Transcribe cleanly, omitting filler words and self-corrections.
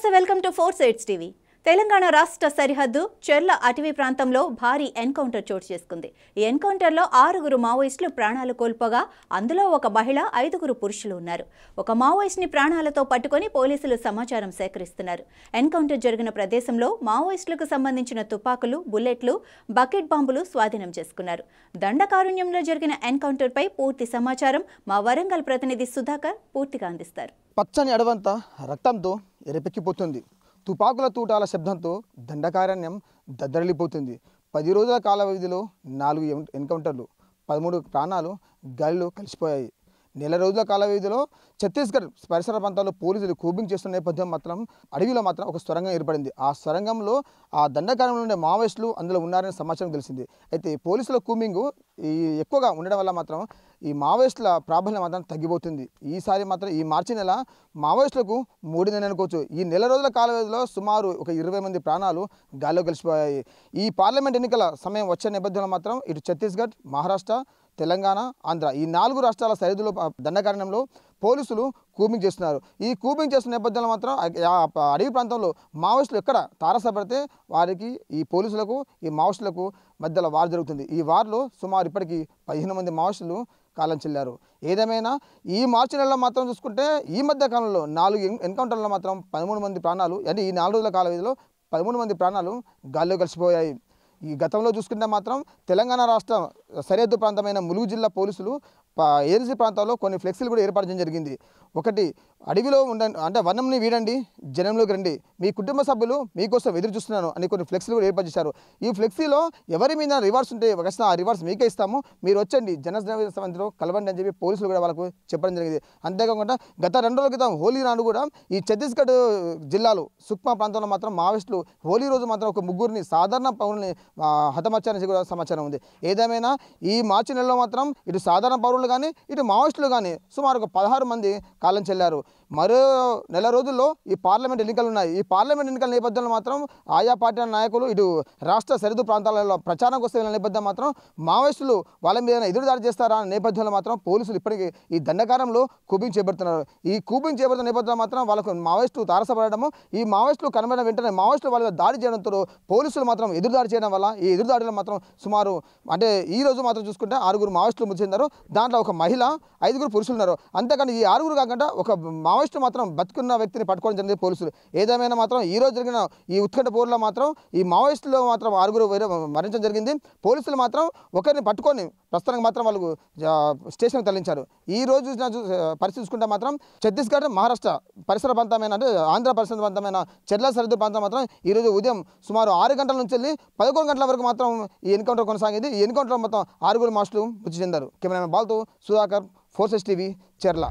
నమస్తే welcome to 4 Sides TV. Telangana రాష్ట్ర సరిహద్దు చెర్ల అటవీ ప్రాంతంలో భారీ ఎన్కౌంటర్ చోటు చేసుకుంది. ఈ ఎన్కౌంటర్లో 6 మావోయిస్టులు ప్రాణాలు కోల్పోగా అందులో ఒక మహిళ 5 పురుషులు ఉన్నారు. ఒక మావోయిస్ట్ని ప్రాణాలతో పట్టుకొని పోలీసులు సమాచారం సేకరిస్తున్నారు. ఎన్కౌంటర్ జరిగిన ప్రదేశంలో మావోయిస్టులకు సంబంధించిన తుపాకులు, బుల్లెట్లు, బకెట్ బాంబులు స్వాధీనం చేసుకున్నారు. దండకారణ్యంలో జరిగిన ఎన్కౌంటర్పై పూర్తి సమాచారం మా వరంగల్ ప్రతినిధి సుధాకర్ పూర్తిగా అందిస్తారు. పచ్చని అడవంతా రక్తంతో ఎరపెక్కిపోతుంది. తుపాకుల తూటాల శబ్దంతో దండకారణ్యం దద్దరిల్లిపోతుంది. 10 రోజుల కాల వ్యవధిలో 4 ఎన్కౌంటర్లు, 13 ప్రాణాలు గాలిలో కలిసిపోయాయి. నెల రోజుల కాల వ్యవధిలో ఛత్తీస్గఢ్ పరిసర ప్రాంతాల్లో పోలీసులు కూబింగ్ చేస్తున్న నేపథ్యం మాత్రం అడవిలో మాత్రం ఒక సొరంగం ఏర్పడింది. ఆ సొరంగంలో ఆ దండకారణ్యంలో ఉండే మావోయిస్టులు అందులో ఉన్నారనే సమాచారం తెలిసింది. అయితే పోలీసుల కూబింగ్ ఎక్కువగా ఉండడం వల్ల మాత్రం ఈ మావోయిస్టుల ప్రాబల్యం మాత్రం తగ్గిపోతుంది. ఈసారి మాత్రం ఈ మార్చి నెల మావోయిస్టులకు 3 నెలలు అనుకోవచ్చు. ఈ నెల రోజుల కాల వ్యవధిలో సుమారు ఒక 20 మంది ప్రాణాలు గాల్లో కలిసిపోయాయి. ఈ పార్లమెంట్ ఎన్నికల సమయం వచ్చే నేపథ్యంలో మాత్రం ఇటు ఛత్తీస్గఢ్, మహారాష్ట్ర, తెలంగాణ, ఆంధ్ర ఈ 4 రాష్ట్రాల సరిహద్దులో దండకారణ్యంలో పోలీసులు కూబింగ్ చేస్తున్నారు. ఈ కూబింగ్ చేస్తున్న నేపథ్యంలో మాత్రం అడవి ప్రాంతంలో మావోయిస్టులు ఎక్కడ తారసపడితే వారికి ఈ పోలీసులకు ఈ మావోయిస్టులకు మధ్యలో వార్ జరుగుతుంది. ఈ వార్లో సుమారు ఇప్పటికీ 15 మంది మావోయిస్టులు కాలం చెల్లారు. ఏదేమైనా ఈ మార్చి నెలలో మాత్రం చూసుకుంటే ఈ మధ్య కాలంలో 4 ఎన్కౌంటర్లలో మాత్రం 13 మంది ప్రాణాలు, అంటే ఈ 4 రోజుల కాల వ్యవధిలో 13 మంది ప్రాణాలు గాల్లో కలిసిపోయాయి. ఈ గతంలో చూసుకుంటే మాత్రం తెలంగాణ రాష్ట్ర సరిహద్దు ప్రాంతమైన ములుగు జిల్లా పోలీసులు ఏజెన్సీ ప్రాంతాల్లో కొన్ని ఫ్లెక్సీలు కూడా ఏర్పాటు చేయడం జరిగింది. ఒకటి, అడవిలో ఉండండి అంటే వనంని వీడండి, జనంలోకి రండి, మీ కుటుంబ సభ్యులు మీకోసం ఎదురు చూస్తున్నాను అని కొన్ని ఫ్లెక్సీలు కూడా ఏర్పాటు చేశారు. ఈ ఫ్లెక్సీలో ఎవరి మీద రివార్డ్స్ ఉంటే ఖచ్చితంగా ఆ రివార్డ్స్ మీకే ఇస్తాము, మీరు వచ్చండి జనసమితిలో కలవండి అని చెప్పి పోలీసులు కూడా వాళ్ళకు చెప్పడం జరిగింది. అంతేకాకుండా గత 2 రోజుల క్రితం హోలీ నాడు కూడా ఈ ఛత్తీస్గఢ్ జిల్లాలో సుక్మా ప్రాంతంలో మాత్రం మావోయిస్టులు హోలీ రోజు మాత్రం ఒక 3 సాధారణ పౌరుల్ని హతమార్చారని కూడా సమాచారం ఉంది. ఏదేమైనా ఈ మార్చి నెలలో మాత్రం ఇటు సాధారణ పౌరులు కానీ ఇటు మావోయిస్టులు కానీ సుమారు 16 మంది కాలం చెల్లారు. మరో నెల రోజుల్లో ఈ పార్లమెంట్ ఎన్నికలు ఉన్నాయి. ఈ పార్లమెంట్ ఎన్నికల నేపథ్యంలో మాత్రం ఆయా పార్టీల నాయకులు ఇటు రాష్ట్ర సరిహద్దు ప్రాంతాలలో ప్రచారం కోసం వెళ్ళిన నేపథ్యం మాత్రం మావోయిస్టులు వాళ్ళ మీద ఎదురుదాడి చేస్తారా అనే నేపథ్యంలో మాత్రం పోలీసులు ఇప్పటికీ ఈ దండకారంలో కూబింగ్ చేపడుతున్నారు. ఈ కూబింగ్ చేపడుతున్న నేపథ్యంలో మాత్రం వాళ్ళకు మావోయిస్టులు తారసపడము, ఈ మావోయిస్టులు కనబడిన వెంటనే మావోయిస్టులు వాళ్ళ దాడి చేయడంతో పోలీసులు మాత్రం ఎదురుదాడి చేయడం వల్ల ఈ ఎదురుదాడిలో మాత్రం సుమారు అంటే ఈ రోజు మాత్రం చూసుకుంటే 6 మావోయిస్టులు మృతి చెందారు. దాంట్లో ఒక మహిళ, 5 పురుషులు ఉన్నారు. అంతేకాని ఈ 6 కాకుండా ఒక మావోయిస్టు మాత్రం బతుకున్న వ్యక్తిని పట్టుకోవడం జరిగింది పోలీసులు. ఏదేమైనా మాత్రం ఈ రోజు జరిగిన ఈ ఉత్కంఠ పోరులో మాత్రం ఈ మావోయిస్టులో మాత్రం 6 మరణించడం జరిగింది. పోలీసులు మాత్రం ఒకరిని పట్టుకొని ప్రస్తుతానికి మాత్రం వాళ్ళు స్టేషన్కి తరలించారు. ఈ రోజు పరిస్థితి చూసుకుంటే మాత్రం ఛత్తీస్గఢ్, మహారాష్ట్ర పరిసర ప్రాంతమైన అంటే ఆంధ్ర పరిసర ప్రాంతమైన చెర్ల సరిహద్దు ప్రాంతం మాత్రం ఈరోజు ఉదయం సుమారు 6 గంటల నుంచి వెళ్ళి 11 గంటల వరకు మాత్రం ఈ ఎన్కౌంటర్ కొనసాగింది. ఈ ఎన్కౌంటర్లో మొత్తం 6 మావోయిస్టులు మృతి చెందారు. కెమెరామెన్ బాల్తో సుధాకర్, 4 Sides టీవీ, చెర్ల.